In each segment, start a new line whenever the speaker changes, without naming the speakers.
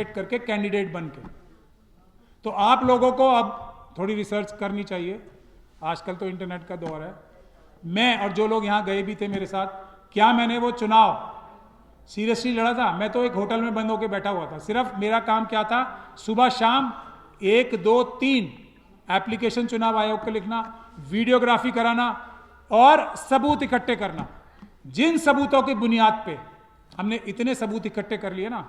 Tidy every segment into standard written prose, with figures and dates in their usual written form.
करके कैंडिडेट बन के। तो आप लोगों को अब थोड़ी रिसर्च करनी चाहिए, आजकल तो इंटरनेट का दौर है। मैं और जो लोग यहाँ गए भी थे मेरे साथ, क्या मैंने वो चुनाव सीरियसली लड़ा था? मैं तो एक होटल में बंद होकर बैठा हुआ था। सिर्फ मेरा काम क्या था, सुबह शाम 1 2 3 एप्लीकेशन चुनाव आयोग को लिखना, वीडियोग्राफी कराना और सबूत इकट्ठे करना। जिन सबूतों की बुनियाद पे हमने इतने सबूत इकट्ठे कर लिए ना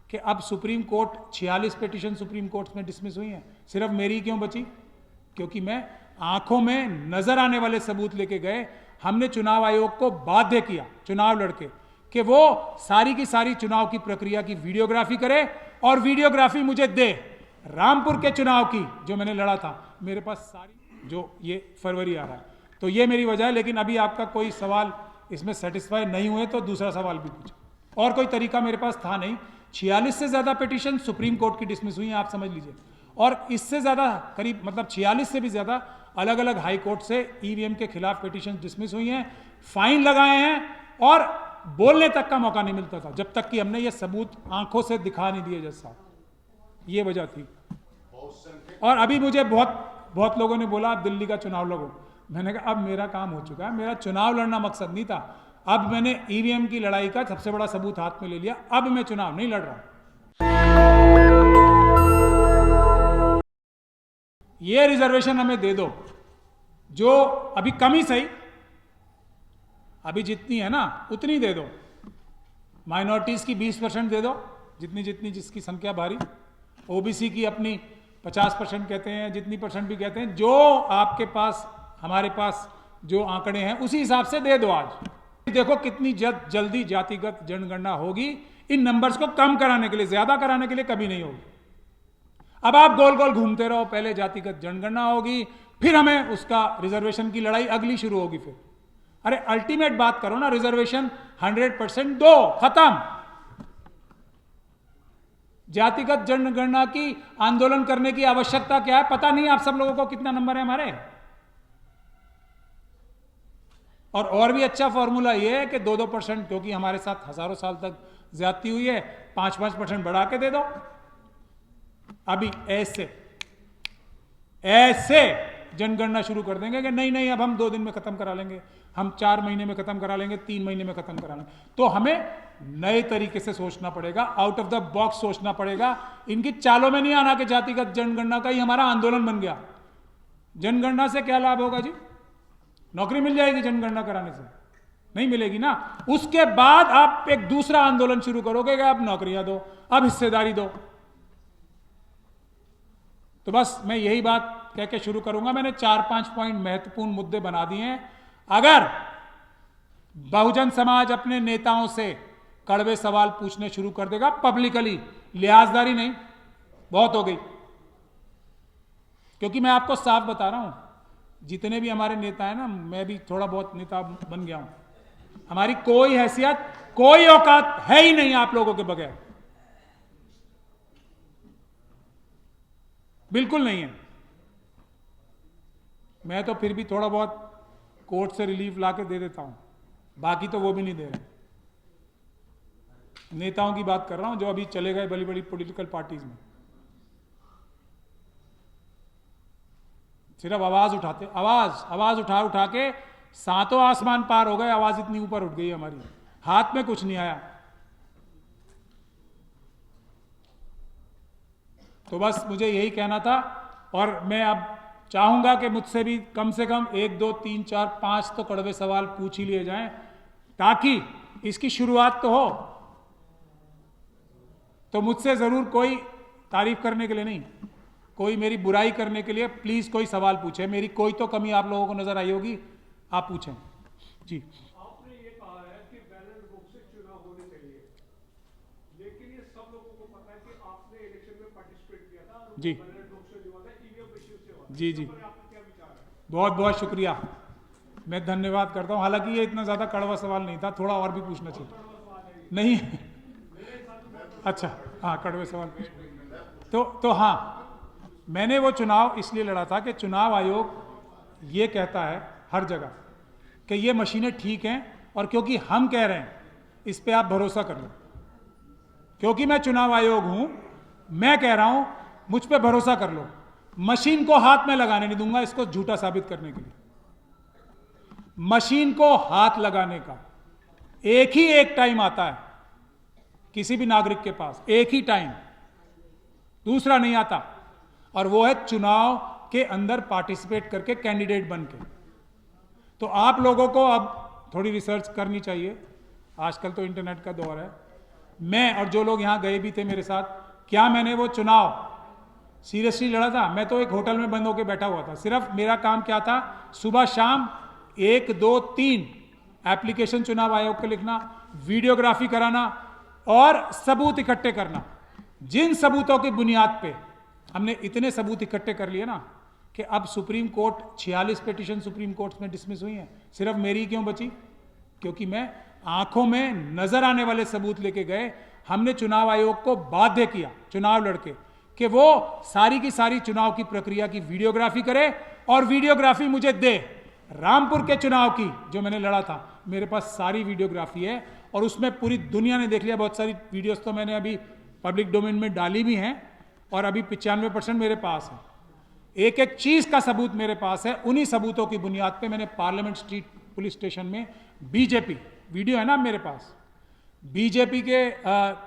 कि अब supreme court 46 petition supreme court में डिसमिस हुई हैं। सिर्फ मेरी क्यों बची? क्योंकि मैं आंखों में नजर आने वाले सबूत लेके गए। हमने चुनाव आयोग को बाध्य किया चुनाव लड़के कि वो सारी की सारी चुनाव की प्रक्रिया की वीडियोग्राफी करे और वीडियोग्राफी मुझे दे। रामपुर के चुनाव की जो मैंने लड़ा था, मेरे पास सारी, जो ये फरवरी आ रहा है, तो ये मेरी वजह है। लेकिन अभी आपका कोई सवाल इसमें सेटिस्फाई नहीं हुए तो दूसरा सवाल भी पूछे। और कोई तरीका मेरे पास था नहीं। 46 से ज्यादा पिटीशन सुप्रीम कोर्ट की डिसमिस हुई हैं, आप समझ लीजिए। और इससे ज्यादा करीब, मतलब 46 से भी ज्यादा अलग अलग हाई कोर्ट से ईवीएम के खिलाफ पिटीशन डिसमिस हुई हैं, फाइन लगाए हैं और बोलने तक का मौका नहीं मिलता था जब तक कि हमने ये सबूत आंखों से दिखा नहीं दिए। जैसा ये वजह थी। और अभी मुझे बहुत लोगों ने बोला आप दिल्ली का चुनाव लड़ो। मैंने कहा अब मेरा काम हो चुका है, मेरा चुनाव लड़ना मकसद नहीं था। अब मैंने ईवीएम की लड़ाई का सबसे बड़ा सबूत हाथ में ले लिया, अब मैं चुनाव नहीं लड़ रहा। ये रिजर्वेशन हमें दे दो, जो अभी कमी सही, अभी जितनी है ना उतनी दे दो। माइनॉरिटीज की 20% दे दो, जितनी जितनी जिसकी संख्या भारी। ओबीसी की अपनी 50% कहते हैं, जितनी परसेंट भी कहते हैं, जो आपके पास हमारे पास जो आंकड़े हैं उसी हिसाब से दे दो। आज देखो कितनी जल्दी जातिगत जनगणना होगी। इन नंबर्स को कम कराने के लिए, ज्यादा कराने के लिए कभी नहीं होगी। अब आप गोल गोल घूमते रहो, पहले जातिगत जनगणना होगी, फिर हमें उसका रिजर्वेशन की लड़ाई अगली शुरू होगी। फिर अरे अल्टीमेट बात करो ना, रिजर्वेशन 100% दो, खत्म। जातिगत जनगणना की आंदोलन करने की आवश्यकता क्या है? पता नहीं आप सब लोगों को कितना नंबर है हमारे। और भी अच्छा फॉर्मूला ये है कि 2-2%, क्योंकि हमारे साथ हजारों साल तक ज्यादती हुई है, 5-5% बढ़ा के दे दो। अभी ऐसे जनगणना शुरू कर देंगे कि नहीं अब हम 2 दिन में खत्म करा लेंगे, हम 4 महीने में खत्म करा लेंगे, 3 महीने में खत्म करा लेंगे। तो हमें नए तरीके से सोचना पड़ेगा, आउट ऑफ द बॉक्स सोचना पड़ेगा। इनकी चालों में नहीं आना कि जातिगत जनगणना का ही हमारा आंदोलन बन गया। जनगणना से क्या लाभ होगा जी? नौकरी मिल जाएगी जनगणना कराने से? नहीं मिलेगी ना। उसके बाद आप एक दूसरा आंदोलन शुरू करोगे कि अब नौकरियां दो, अब हिस्सेदारी दो। तो बस मैं यही बात कह के शुरू करूंगा। मैंने 4-5 पॉइंट महत्वपूर्ण मुद्दे बना दिए हैं। अगर बहुजन समाज अपने नेताओं से कड़वे सवाल पूछने शुरू कर देगा पब्लिकली, लिहाजदारी नहीं, बहुत हो गई। क्योंकि मैं आपको साफ बता रहा हूं, जितने भी हमारे नेता हैं ना, मैं भी थोड़ा बहुत नेता बन गया हूं, हमारी कोई हैसियत, कोई औकात है ही नहीं आप लोगों के बगैर, बिल्कुल नहीं है। मैं तो फिर भी थोड़ा बहुत कोर्ट से रिलीफ ला के दे देता हूं, बाकी तो वो भी नहीं दे रहे। नेताओं की बात कर रहा हूं जो अभी चले गए बड़ी बड़ी पॉलिटिकल पार्टीज में। सिर्फ आवाज उठाते, आवाज उठा के सातों आसमान पार हो गए, आवाज इतनी ऊपर उठ गई हमारी, हाथ में कुछ नहीं आया। तो बस मुझे यही कहना था। और मैं अब चाहूंगा कि मुझसे भी कम से कम 1 2 3 4 5 तो कड़वे सवाल पूछ ही लिए जाएं, ताकि इसकी शुरुआत तो हो। तो मुझसे जरूर कोई तारीफ करने के लिए नहीं, कोई मेरी बुराई करने के लिए प्लीज कोई सवाल पूछे। मेरी कोई तो कमी आप लोगों को नजर आई होगी, आप पूछें जी।
आपने ये कहा है कि बैलेट बॉक्स से चुनाव होने चाहिए, लेकिन ये सब लोगों को पता है कि आपने इलेक्शन में पार्टिसिपेट किया था और
जी
बैलेट बॉक्स से हुआ था, ईवीएम मशीन से हुआ था।
जी जी,
आपका क्या विचार है?
बहुत बहुत शुक्रिया, मैं धन्यवाद करता हूं। हालांकि ये इतना ज्यादा कड़वा सवाल नहीं था, थोड़ा और भी पूछना चाहिए। नहीं अच्छा, हाँ कड़वे सवाल तो हाँ, मैंने वो चुनाव इसलिए लड़ा था कि चुनाव आयोग ये कहता है हर जगह कि ये मशीनें ठीक हैं, और क्योंकि हम कह रहे हैं इस पे आप भरोसा कर लो। क्योंकि मैं चुनाव आयोग हूं मैं कह रहा हूं, मुझ पे भरोसा कर लो, मशीन को हाथ में लगाने नहीं दूंगा इसको झूठा साबित करने के लिए। मशीन को हाथ लगाने का एक ही एक टाइम आता है किसी भी नागरिक के पास, एक ही टाइम, दूसरा नहीं आता, और वो है चुनाव के अंदर पार्टिसिपेट करके कैंडिडेट बन के। तो आप लोगों को अब थोड़ी रिसर्च करनी चाहिए, आजकल तो इंटरनेट का दौर है। मैं और जो लोग यहां गए भी थे मेरे साथ, क्या मैंने वो चुनाव सीरियसली लड़ा था? मैं तो एक होटल में बंद होकर बैठा हुआ था। सिर्फ मेरा काम क्या था, सुबह शाम 1 2 3 एप्लीकेशन चुनाव आयोग को लिखना, वीडियोग्राफी कराना और सबूत इकट्ठे करना। जिन सबूतों की बुनियाद पे हमने इतने सबूत इकट्ठे कर लिए ना कि अब supreme court 46 petition supreme court में डिसमिस हुई हैं। सिर्फ मेरी क्यों बची? क्योंकि मैं आंखों में नजर आने वाले सबूत लेके गए। हमने चुनाव आयोग को बाध्य किया चुनाव लड़के कि वो सारी की सारी चुनाव की प्रक्रिया की वीडियोग्राफी करे और वीडियोग्राफी मुझे दे। रामपुर के चुनाव की जो मैंने लड़ा था, मेरे पास सारी वीडियोग्राफी है और उसमें पूरी दुनिया ने देख लिया। बहुत सारी वीडियोस तो मैंने अभी पब्लिक डोमेन में डाली भी हैं और अभी 95% मेरे पास है। एक एक चीज का सबूत मेरे पास है। उन्हीं सबूतों की बुनियाद पे मैंने पार्लियामेंट स्ट्रीट पुलिस स्टेशन में बीजेपी, वीडियो है ना मेरे पास, बीजेपी के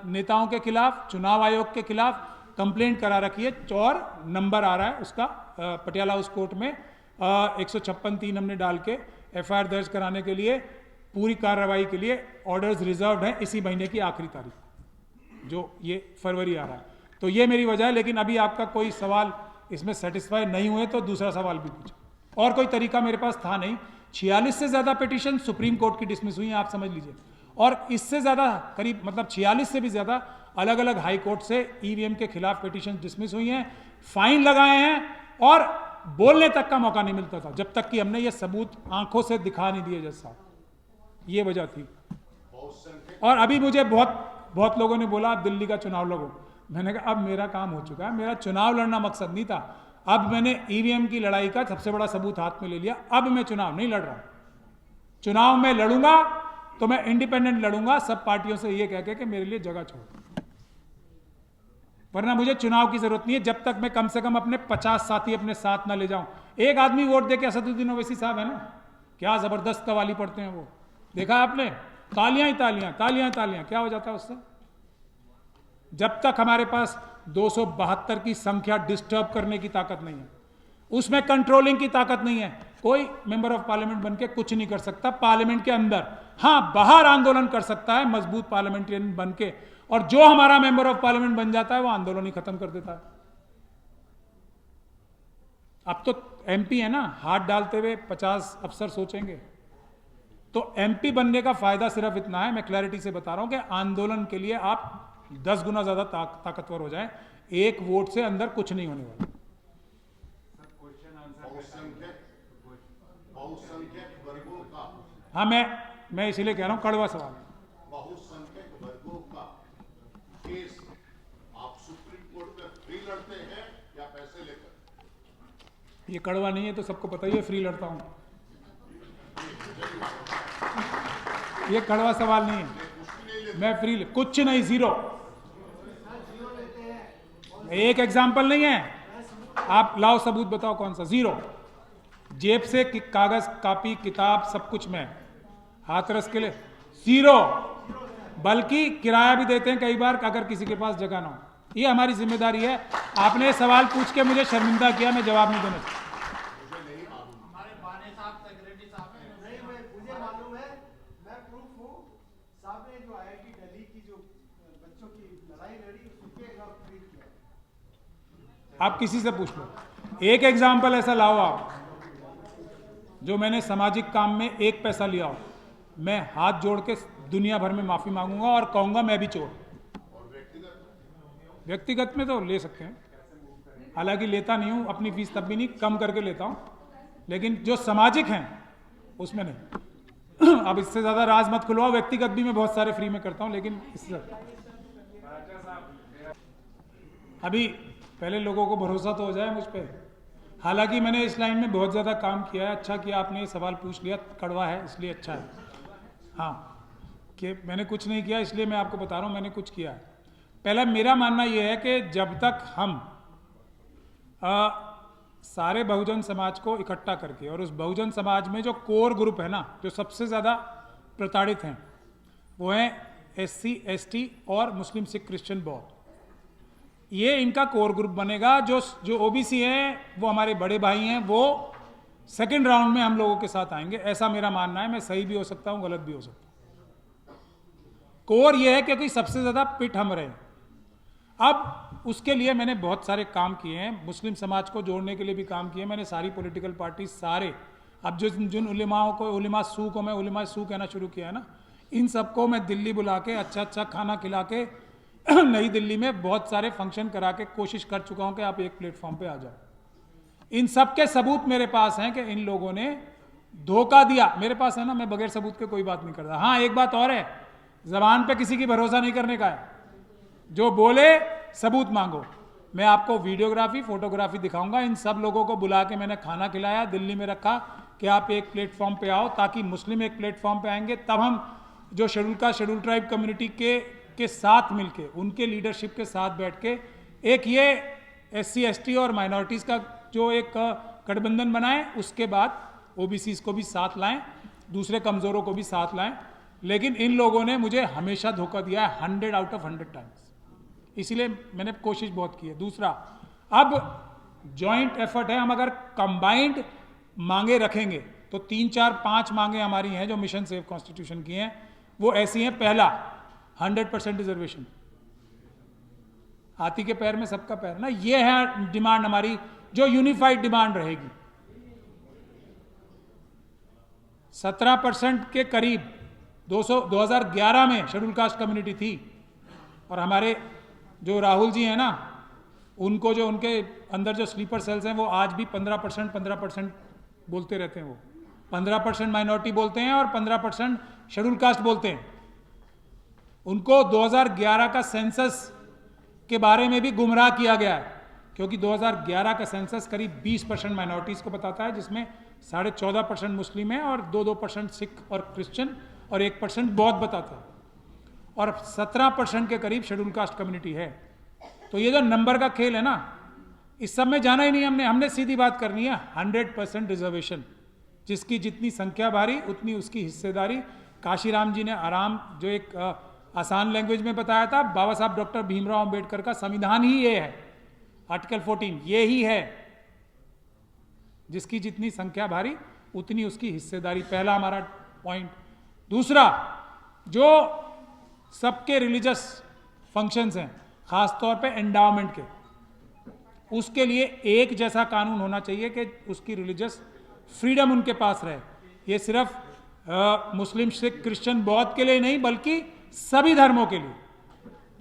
नेताओं के खिलाफ, चुनाव आयोग के खिलाफ कंप्लेंट करा रखी है और नंबर आ रहा है उसका पटियाला हाउस कोर्ट में 156(3) हमने डाल के एफआईआर दर्ज कराने के लिए पूरी कार्रवाई के लिए ऑर्डर्स रिजर्व्ड हैं इसी महीने की आखिरी तारीख, जो ये फरवरी आ रहा है। तो ये मेरी वजह है। लेकिन अभी आपका कोई सवाल इसमें सेटिस्फाई नहीं हुए तो दूसरा सवाल भी पूछो। और कोई तरीका मेरे पास था नहीं। 46 से ज्यादा पिटीशन सुप्रीम कोर्ट की डिसमिस हुई हैं, आप समझ लीजिए, और इससे ज्यादा करीब मतलब 46 से भी ज्यादा अलग अलग हाई कोर्ट से ईवीएम के खिलाफ पिटीशन डिसमिस हुई हैं, फाइन लगाए हैं और बोलने तक का मौका नहीं मिलता था जब तक कि हमने ये सबूत आंखों से दिखा नहीं दिए। जैसा ये वजह थी। और अभी मुझे बहुत लोगों ने बोला आप दिल्ली का चुनाव लड़ो। मैंने कहा अब मेरा काम हो चुका है, मेरा चुनाव लड़ना मकसद नहीं था। अब मैंने ईवीएम की लड़ाई का सबसे बड़ा सबूत हाथ में ले लिया। अब मैं चुनाव नहीं लड़ रहा। चुनाव में लड़ूंगा तो मैं इंडिपेंडेंट लड़ूंगा, सब पार्टियों से ये कह के मेरे लिए जगह छोड़, वरना मुझे चुनाव की जरूरत नहीं है जब तक मैं कम से कम अपने 50 साथी अपने साथ ना ले जाऊं। एक आदमी वोट देके असदुद्दीन ओवैसी साहब है ना, क्या जबरदस्त कवाली पढ़ते हैं वो, देखा आपने? तालियां ही तालियां, तालियां तालियां, क्या हो जाता है उससे? जब तक हमारे पास 272 की संख्या डिस्टर्ब करने की ताकत नहीं है, उसमें कंट्रोलिंग की ताकत नहीं है, कोई मेंबर ऑफ पार्लियामेंट बनके कुछ नहीं कर सकता पार्लियामेंट के अंदर। हाँ, बाहर आंदोलन कर सकता है मजबूत पार्लियामेंटेरियन बनके, और जो हमारा मेंबर ऑफ पार्लियामेंट बन जाता है वो आंदोलन ही खत्म कर देता है। अब तो एमपी है ना, हाथ डालते हुए 50 अफसर सोचेंगे। तो एमपी बनने का फायदा सिर्फ इतना है, मैं क्लैरिटी से बता रहा हूं कि आंदोलन के लिए आप 10 गुना ज्यादा ताकतवर हो जाएं। एक वोट से अंदर कुछ नहीं होने वाला।
बहुसंख्यक वर्गों का,
हाँ, मैं इसीलिए कह रहा हूं कड़वा सवाल।
बहुसंख्यक वर्गों का केस आप सुप्रीम कोर्ट में फ्री लड़ते हैं या पैसे लेकर?
ये कड़वा नहीं है तो सबको पता ही है, फ्री लड़ता हूं। ये कड़वा सवाल नहीं है, मैं फ्री कुछ नहीं, जीरो। एक एग्जाम्पल नहीं है, आप लाओ सबूत बताओ कौन सा? जीरो। जेब से कागज कापी किताब सब कुछ में, हाथरस के लिए जीरो। बल्कि किराया भी देते हैं कई बार अगर किसी के पास जगह ना हो। ये हमारी जिम्मेदारी है। आपने सवाल पूछ के मुझे शर्मिंदा किया, मैं जवाब नहीं देना चाहता। आप किसी से पूछ लो, एक एग्जाम्पल ऐसा लाओ आप जो मैंने सामाजिक काम में 1 पैसा लिया हो। मैं हाथ जोड़ के दुनिया भर में माफी मांगूंगा और कहूंगा मैं भी चोर। व्यक्तिगत में तो ले सकते हैं, हालांकि लेता नहीं हूं, अपनी फीस तब भी नहीं, कम करके लेता हूं, लेकिन जो सामाजिक हैं उसमें नहीं। अब इससे ज्यादा राज मत खुलवाओ। व्यक्तिगत भी मैं बहुत सारे फ्री में करता हूं, लेकिन इससे अभी पहले लोगों को भरोसा तो हो जाए मुझ पर। हालांकि मैंने इस लाइन में बहुत ज़्यादा काम किया है। अच्छा किया आपने ये सवाल पूछ लिया, कड़वा है इसलिए अच्छा है। हाँ, कि मैंने कुछ नहीं किया इसलिए मैं आपको बता रहा हूँ मैंने कुछ किया है। पहला मेरा मानना यह है कि जब तक हम सारे बहुजन समाज को इकट्ठा करके, और उस बहुजन समाज में जो कोर ग्रुप है ना, जो सबसे ज़्यादा प्रताड़ित हैं, वो हैं SC ST और मुस्लिम सिख क्रिश्चियन बौद्ध, ये इनका कोर ग्रुप बनेगा। जो OBC हैं वो हमारे बड़े भाई हैं, वो सेकंड राउंड में हम लोगों के साथ आएंगे, ऐसा मेरा मानना है। मैं सही भी हो सकता हूँ, गलत भी हो सकता हूँ। कोर ये है क्योंकि सबसे ज़्यादा पिट हम रहे। अब उसके लिए मैंने बहुत सारे काम किए हैं, मुस्लिम समाज को जोड़ने के लिए भी काम किए। मैंने सारी पॉलिटिकल पार्टी, सारे, अब जिन उलेमाओं को, उलेमा सू को मैं उलेमा सू कहना शुरू किया है ना, इन सबको मैं दिल्ली बुला के अच्छा खाना खिला के नई दिल्ली में बहुत सारे फंक्शन करा के कोशिश कर चुका हूं कि आप एक प्लेटफॉर्म पे आ जाओ। इन सब के सबूत मेरे पास हैं कि इन लोगों ने धोखा दिया। मेरे पास है ना, मैं बगैर सबूत के कोई बात नहीं करता। हाँ, एक बात और है, जबान पे किसी की भरोसा नहीं करने का है। जो बोले सबूत मांगो। मैं आपको वीडियोग्राफी, फोटोग्राफी दिखाऊंगा। इन सब लोगों को बुला के मैंने खाना खिलाया, दिल्ली में रखा कि आप एक प्लेटफॉर्म पे आओ, ताकि मुस्लिम एक प्लेटफॉर्म पे आएंगे, तब हम जो शेड्यूल ट्राइब कम्युनिटी के साथ मिलके, उनके लीडरशिप के साथ बैठ के एक ये SC ST और माइनॉरिटीज़ का जो एक गठबंधन बनाए, उसके बाद OBCs को भी साथ लाएं, दूसरे कमज़ोरों को भी साथ लाएं। लेकिन इन लोगों ने मुझे हमेशा धोखा दिया है, 100 आउट ऑफ 100 टाइम्स। इसीलिए मैंने कोशिश बहुत की है। दूसरा, अब जॉइंट एफर्ट है, हम अगर कंबाइंड मांगे रखेंगे तो 3 4 5 मांगे हमारी हैं जो मिशन सेव कॉन्स्टिट्यूशन की हैं, वो ऐसी हैं। पहला, 100% रिजर्वेशन, हाथी के पैर में सबका पैर ना, ये है डिमांड हमारी, जो यूनिफाइड डिमांड रहेगी। 17% के करीब 2011 में शेड्यूल कास्ट कम्युनिटी थी, और हमारे जो राहुल जी हैं ना, उनको जो उनके अंदर जो स्लीपर सेल्स हैं, वो आज भी 15% बोलते रहते हैं। वो 15% माइनॉरिटी बोलते हैं और 15% शेड्यूल कास्ट बोलते हैं। उनको 2011 का सेंसस के बारे में भी गुमराह किया गया है, क्योंकि 2011 का सेंसस करीब 20% माइनॉरिटीज़ को बताता है, जिसमें 14.5% मुस्लिम है और 2% सिख और क्रिश्चियन और 1% बौद्ध बताता है, और 17% के करीब शेड्यूल कास्ट कम्युनिटी है। तो ये जो नंबर का खेल है ना, इस सब में जाना ही नहीं हमने सीधी बात करनी है। 100% रिजर्वेशन, जिसकी जितनी संख्या भारी उतनी उसकी हिस्सेदारी। काशीराम जी ने आराम, जो एक आसान लैंग्वेज में बताया था, बाबा साहब डॉक्टर भीमराव अंबेडकर का संविधान ही ये है, आर्टिकल 14 ये ही है, जिसकी जितनी संख्या भारी उतनी उसकी हिस्सेदारी। पहला हमारा पॉइंट। दूसरा, जो सबके रिलीजियस फंक्शंस हैं, खासतौर पे एंडाउमेंट के, उसके लिए एक जैसा कानून होना चाहिए कि उसकी रिलीजियस फ्रीडम उनके पास रहे। ये सिर्फ मुस्लिम सिख क्रिश्चियन बौद्ध के लिए नहीं, बल्कि सभी धर्मों के लिए।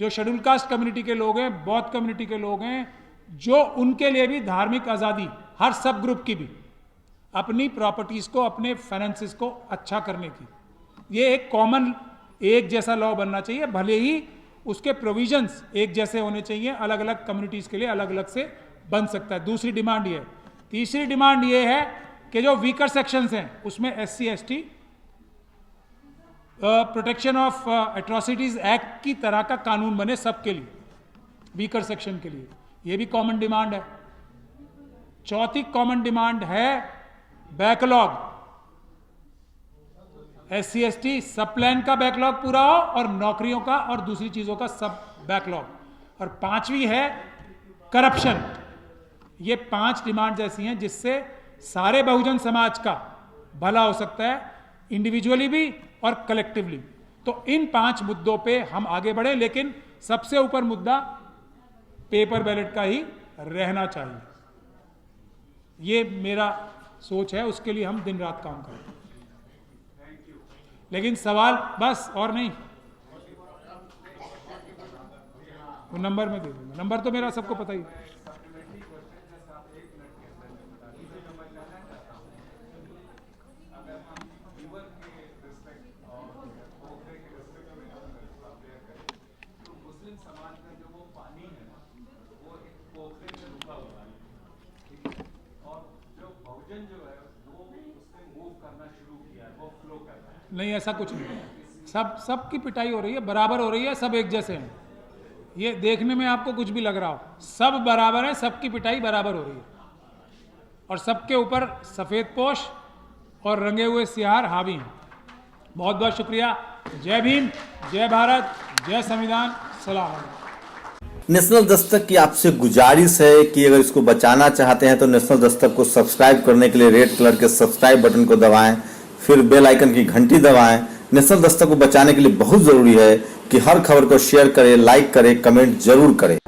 जो शेड्यूल कास्ट कम्युनिटी के लोग हैं, बौद्ध कम्युनिटी के लोग हैं, जो उनके लिए भी धार्मिक आज़ादी, हर सब ग्रुप की भी, अपनी प्रॉपर्टीज़ को, अपने फाइनेंसिस को अच्छा करने की, ये एक कॉमन एक जैसा लॉ बनना चाहिए। भले ही उसके प्रोविजंस एक जैसे होने चाहिए, अलग अलग कम्युनिटीज़ के लिए अलग अलग से बन सकता है। दूसरी डिमांड ये है। तीसरी डिमांड ये है कि जो वीकर सेक्शंस हैं, उसमें SC ST protection of atrocities act की तरह का कानून बने सबके लिए, वीकर सेक्शन के लिए। ये भी कॉमन डिमांड है। चौथी कॉमन डिमांड है बैकलॉग। SC ST सब प्लान का बैकलॉग पूरा हो, और नौकरियों का और दूसरी चीजों का सब बैकलॉग। और पांचवी है करप्शन। ये 5 डिमांड ऐसी हैं जिससे सारे बहुजन समाज का भला हो सकता है, इंडिविजुअली भी और कलेक्टिवली। तो इन 5 मुद्दों पे हम आगे बढ़े, लेकिन सबसे ऊपर मुद्दा पेपर बैलेट का ही रहना चाहिए। ये मेरा सोच है, उसके लिए हम दिन रात काम करें। लेकिन सवाल बस और नहीं, वो नंबर में दे दूंगा। नंबर तो मेरा सबको पता ही है। नहीं, ऐसा कुछ नहीं। सबकी पिटाई हो रही है, बराबर हो रही है, सब एक जैसे हैं। ये देखने में आपको कुछ भी लग रहा हो, सब बराबर है, सबकी पिटाई बराबर हो रही है और सबके ऊपर सफेद पोश और रंगे हुए सियार हावी हैं। बहुत बहुत शुक्रिया। जय भीम, जय भारत, जय संविधान, सलाम अलैकुम।
नेशनल दस्तक की आपसे गुजारिश है कि अगर इसको बचाना चाहते हैं तो नेशनल दस्तक को सब्सक्राइब करने के लिए रेड कलर के सब्सक्राइब बटन को दबाएं, फिर बेल आइकन की घंटी दबाएं। नेशनल दस्तक को बचाने के लिए बहुत जरूरी है कि हर खबर को शेयर करें, लाइक करें, कमेंट जरूर करें।